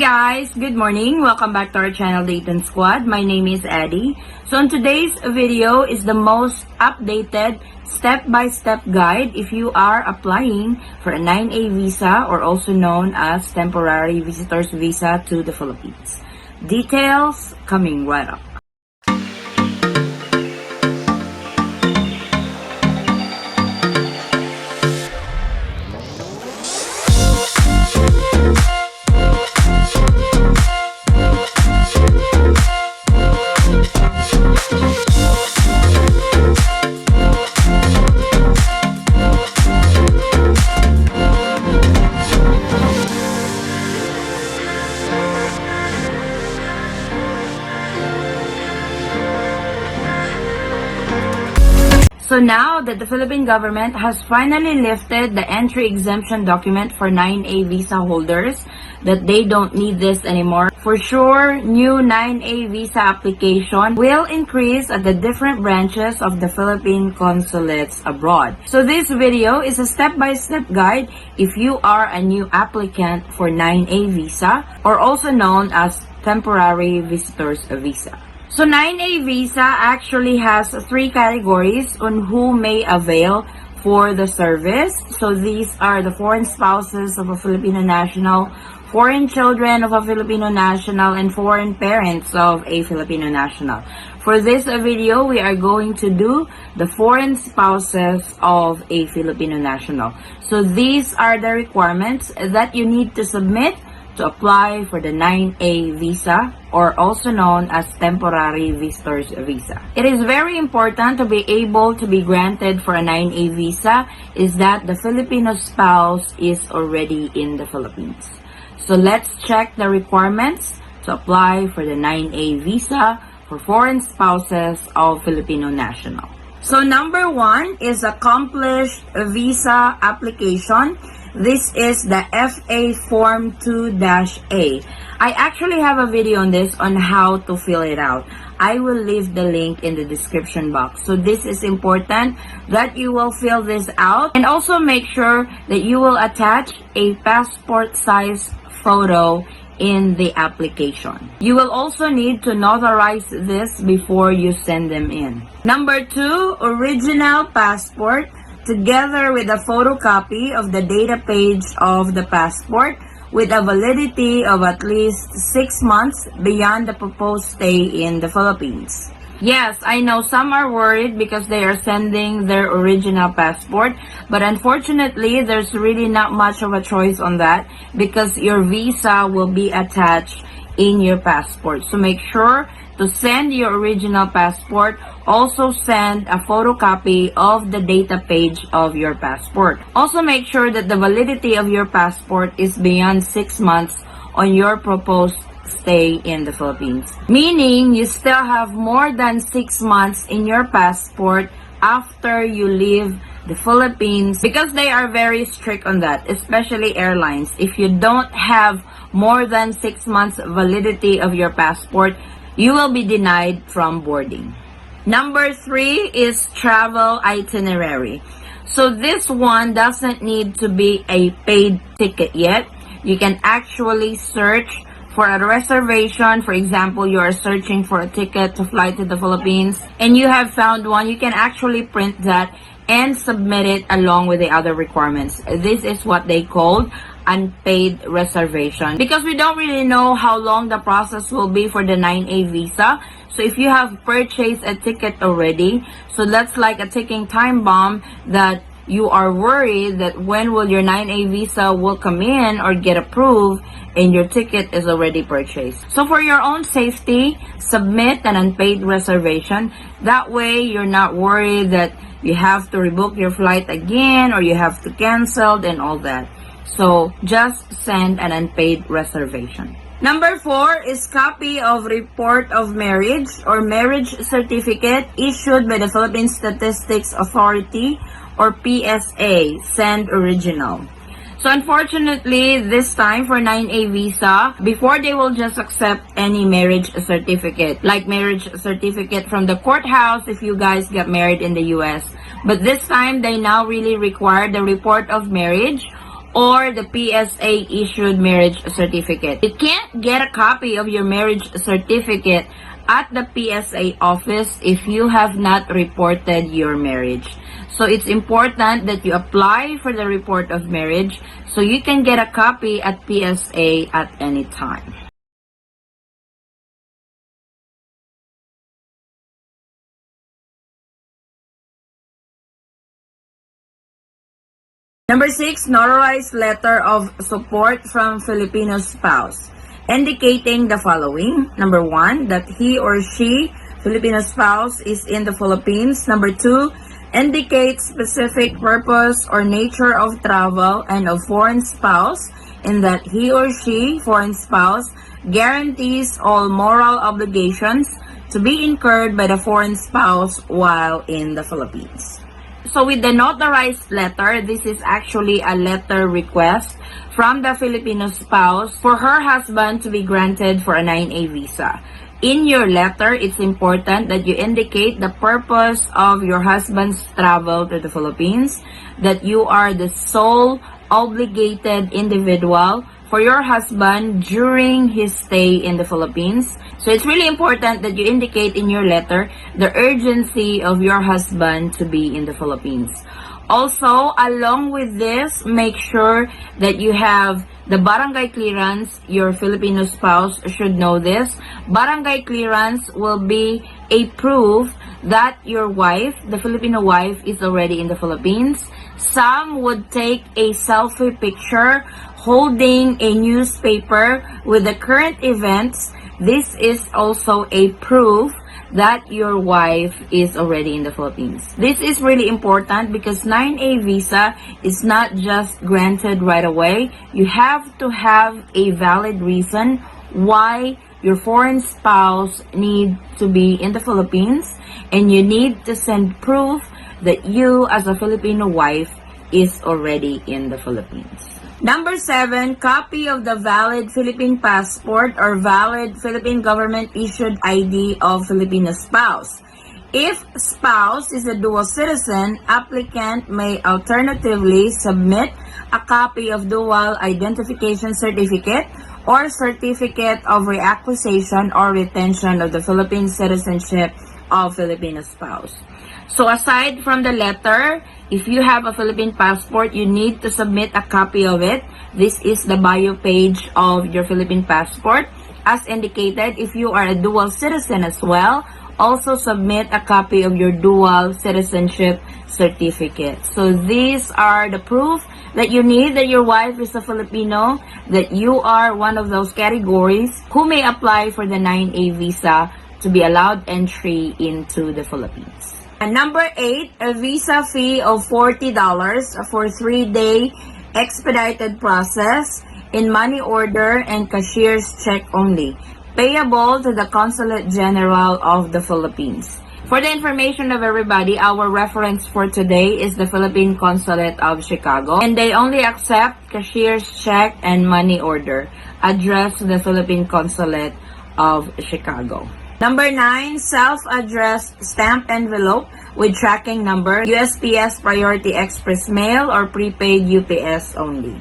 guys, good morning. Welcome back to our channel, the Eaton Squad. My name is Eddie. So in today's video is the most updated step-by-step guide if you are applying for a 9A visa or also known as temporary visitor's visa to the Philippines. Details coming right up. So now that the Philippine government has finally lifted the entry exemption document for 9A visa holders, that they don't need this anymore, for sure, new 9A visa application will increase at the different branches of the Philippine consulates abroad. So this video is a step-by-step guide if you are a new applicant for 9A visa or also known as temporary visitor's visa. So 9A visa actually has three categories on who may avail for the service. So these are the foreign spouses of a Filipino national, foreign children of a Filipino national, and foreign parents of a Filipino national. For this video, we are going to do the foreign spouses of a Filipino national. So these are the requirements that you need to submit to apply for the 9A visa or also known as temporary visitor's visa. It is very important to be able to be granted for a 9A visa is that the Filipino spouse is already in the Philippines. So let's check the requirements to apply for the 9A visa for foreign spouses of Filipino national. So number one is accomplished visa application. This is the FA Form 2-A. I actually have a video on this on how to fill it out. I will leave the link in the description box. So this is important that you will fill this out and also make sure that you will attach a passport size photo in the application. You will also need to notarize this before you send them in. Number two, original passport together with a photocopy of the data page of the passport with a validity of at least 6 months beyond the proposed stay in the Philippines. Yes, I know some are worried because they are sending their original passport, but unfortunately, there's really not much of a choice on that because your visa will be attached in your passport. So make sure to send your original passport. Also send a photocopy of the data page of your passport. Also make sure that the validity of your passport is beyond 6 months on your proposed stay in the Philippines. Meaning you still have more than 6 months in your passport after you leave the Philippines because they are very strict on that, especially airlines. If you don't have more than 6 months validity of your passport, you will be denied from boarding. Number three is travel itinerary. So this one doesn't need to be a paid ticket yet. You can actually search for a reservation. For example, you are searching for a ticket to fly to the Philippines and you have found one. You can actually print that and submit it along with the other requirements. This is what they call unpaid reservation because we don't really know how long the process will be for the 9A visa. So if you have purchased a ticket already, so that's like a ticking time bomb that you are worried that when will your 9A visa will come in or get approved and your ticket is already purchased. So for your own safety, submit an unpaid reservation. That way you're not worried that you have to rebook your flight again or you have to cancel and all that. So just send an unpaid reservation. Number four is copy of report of marriage or marriage certificate issued by the Philippine Statistics Authority or PSA. Send original. So unfortunately, this time for 9A visa, before they will just accept any marriage certificate, like marriage certificate from the courthouse if you guys get married in the US. But this time, they now really require the report of marriage or the PSA issued marriage certificate. You can't get a copy of your marriage certificate at the PSA office if you have not reported your marriage. So it's important that you apply for the report of marriage so you can get a copy at PSA at any time. Number 6, notarized letter of support from Filipino spouse, indicating the following. Number 1, that he or she, Filipino spouse, is in the Philippines. Number 2, indicates specific purpose or nature of travel and of foreign spouse, in that he or she, foreign spouse, guarantees all moral obligations to be incurred by the foreign spouse while in the Philippines. So with the notarized letter, this is actually a letter request from the Filipino spouse for her husband to be granted for a 9A visa. In your letter, it's important that you indicate the purpose of your husband's travel to the Philippines, that you are the sole obligated individual for your husband during his stay in the Philippines. So it's really important that you indicate in your letter the urgency of your husband to be in the Philippines. Also, along with this, make sure that you have the barangay clearance. Your Filipino spouse should know this. Barangay clearance will be a proof that your wife, the Filipino wife, is already in the Philippines. Some would take a selfie picture holding a newspaper with the current events. This is also a proof that your wife is already in the Philippines. This is really important because 9A visa is not just granted right away. You have to have a valid reason why your foreign spouse needs to be in the Philippines, and you need to send proof that you as a Filipino wife is already in the Philippines. Number 7, copy of the valid Philippine passport or valid Philippine government-issued ID of Filipino spouse. If spouse is a dual citizen, applicant may alternatively submit a copy of dual identification certificate or certificate of reacquisition or retention of the Philippine citizenship of Filipino spouse. So aside from the letter, if you have a Philippine passport, you need to submit a copy of it. This is the bio page of your Philippine passport. As indicated, if you are a dual citizen as well, also submit a copy of your dual citizenship certificate. So these are the proof that you need that your wife is a Filipino, that you are one of those categories who may apply for the 9A visa to be allowed entry into the Philippines. And number 8, a visa fee of $40 for 3-day expedited process in money order and cashier's check only, payable to the Consulate General of the Philippines. For the information of everybody, our reference for today is the Philippine Consulate of Chicago, and they only accept cashier's check and money order. Address to the Philippine Consulate of Chicago. Number 9, self-addressed stamp envelope with tracking number, USPS Priority Express Mail or prepaid UPS only.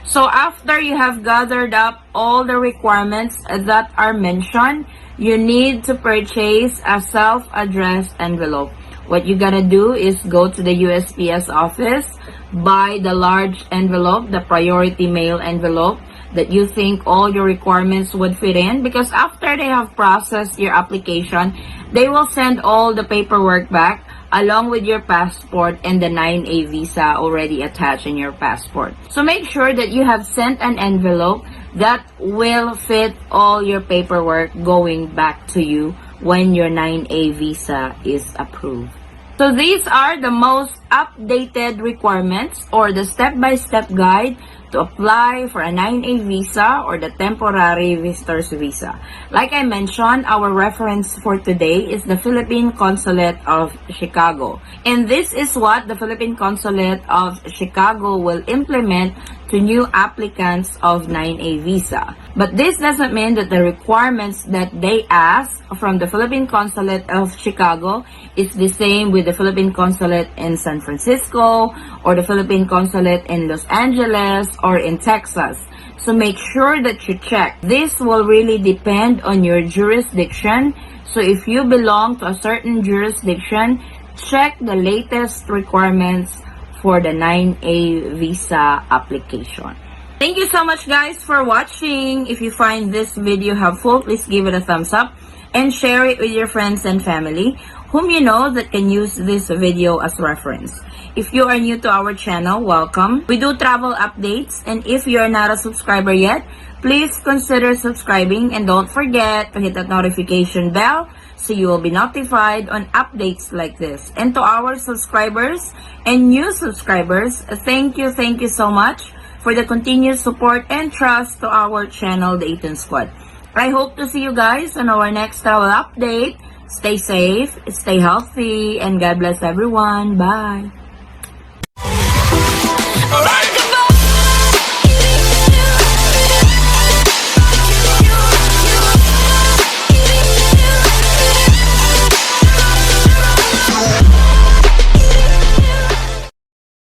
So after you have gathered up all the requirements that are mentioned, you need to purchase a self-addressed envelope. What you gotta do is go to the USPS office, buy the large envelope, the priority mail envelope, that you think all your requirements would fit in, because after they have processed your application, they will send all the paperwork back along with your passport and the 9A visa already attached in your passport. So make sure that you have sent an envelope that will fit all your paperwork going back to you when your 9A visa is approved. So these are the most updated requirements or the step-by-step guide to apply for a 9A visa or the temporary visitor's visa. Like I mentioned, our reference for today is the Philippine Consulate of Chicago. And this is what the Philippine Consulate of Chicago will implement to new applicants of 9A visa. But this doesn't mean that the requirements that they ask from the Philippine Consulate of Chicago is the same with the Philippine Consulate in San Francisco or the Philippine Consulate in Los Angeles or in Texas. So make sure that you check. This will really depend on your jurisdiction. So if you belong to a certain jurisdiction, check the latest requirements for the 9A visa application. Thank you so much guys for watching. If you find this video helpful, please give it a thumbs up and share it with your friends and family whom you know that can use this video as reference. If you are new to our channel, welcome. We do travel updates, and if you are not a subscriber yet, please consider subscribing and don't forget to hit that notification bell so you will be notified on updates like this. And to our subscribers and new subscribers, thank you so much for the continued support and trust to our channel, the Eaton Squad. I hope to see you guys on our next travel update. Stay safe, stay healthy, and God bless everyone. Bye!